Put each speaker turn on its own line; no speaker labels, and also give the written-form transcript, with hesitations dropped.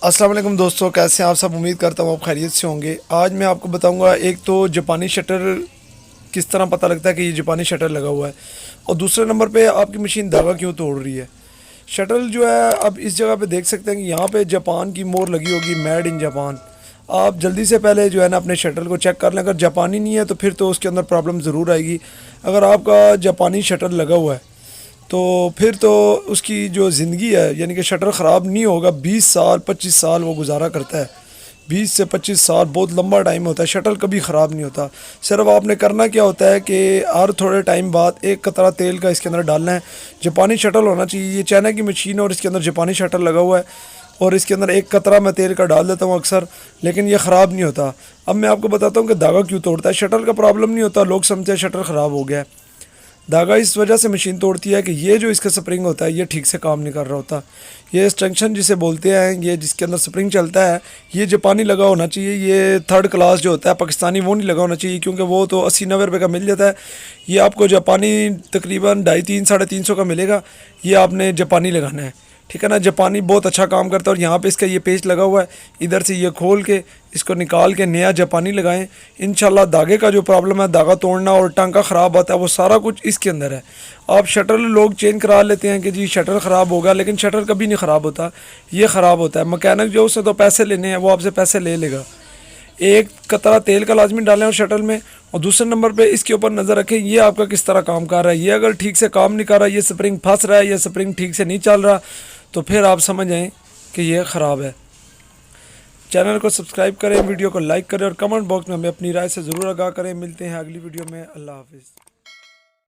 अस्सलाम वालेकुम दोस्तों, कैसे हैं आप सब। उम्मीद करता हूँ आप खैरियत से होंगे। आज मैं आपको बताऊंगा एक तो जापानी शटर किस तरह पता लगता है कि ये जापानी शटर लगा हुआ है, और दूसरे नंबर पे आपकी मशीन धागा क्यों तोड़ रही है। शटल जो है, अब इस जगह पे देख सकते हैं कि यहाँ पे जापान की मोहर लगी होगी, मेड इन जापान। आप जल्दी से पहले जो है ना अपने शटल को चेक कर लें। अगर जापानी नहीं है तो फिर तो उसके अंदर प्रॉब्लम ज़रूर आएगी। अगर आपका जापानी शटल लगा हुआ है तो फिर तो उसकी जो ज़िंदगी है, यानी कि शटर ख़राब नहीं होगा। 20 साल 25 साल वो गुजारा करता है। 20 से 25 साल बहुत लंबा टाइम होता है, शटल कभी ख़राब नहीं होता। सिर्फ आपने करना क्या होता है कि हर थोड़े टाइम बाद एक कतरा तेल का इसके अंदर डालना है। जापानी शटल होना चाहिए। ये चाइना की मशीन है और इसके अंदर जापानी शटल लगा हुआ है, और इसके अंदर एक कतरा मैं तेल का डाल देता हूँ अक्सर, लेकिन ये ख़राब नहीं होता। अब मैं आपको बताता हूँ कि धागा क्यों तोड़ता है। शटल का प्रॉब्लम नहीं होता, लोग समझते हैं शटर ख़राब हो गया है। धागा इस वजह से मशीन तोड़ती है कि ये जो इसका स्प्रिंग होता है ये ठीक से काम नहीं कर रहा होता। ये स्टेंशन जिसे बोलते हैं, ये जिसके अंदर स्प्रिंग चलता है, ये जापानी लगा होना चाहिए। ये थर्ड क्लास जो होता है पाकिस्तानी, वो नहीं लगा होना चाहिए, क्योंकि वो तो 80-90 रुपये का मिल जाता है। ये आपको जापानी तकरीबन 250-350 का मिलेगा। ये आपने जापानी लगाना है, ठीक है ना। जापानी बहुत अच्छा काम करता है। और यहाँ पे इसका ये पेस्ट लगा हुआ है, इधर से ये खोल के इसको निकाल के नया जापानी लगाएं। इंशाल्लाह धागे का जो प्रॉब्लम है, धागा तोड़ना और टांका ख़राब होता है, वो सारा कुछ इसके अंदर है। आप शटर लोग चेंज करा लेते हैं कि जी शटर ख़राब होगा, लेकिन शटर कभी नहीं ख़राब होता, ये ख़राब होता है। मकैनिक जो उससे तो पैसे लेने हैं, वो आपसे पैसे ले लेगा। एक कतरा तेल का लाजमी डालें और शटल में, और दूसरे नंबर पे इसके ऊपर नज़र रखें ये आपका किस तरह काम कर रहा है। ये अगर ठीक से काम नहीं कर रहा, ये स्प्रिंग फंस रहा है, ये स्प्रिंग ठीक से नहीं चल रहा, तो फिर आप समझ जाएं कि ये ख़राब है। चैनल को सब्सक्राइब करें, वीडियो को लाइक करें, और कमेंट बॉक्स में हमें अपनी राय से ज़रूर आगाह करें। मिलते हैं अगली वीडियो में। अल्लाह हाफिज़।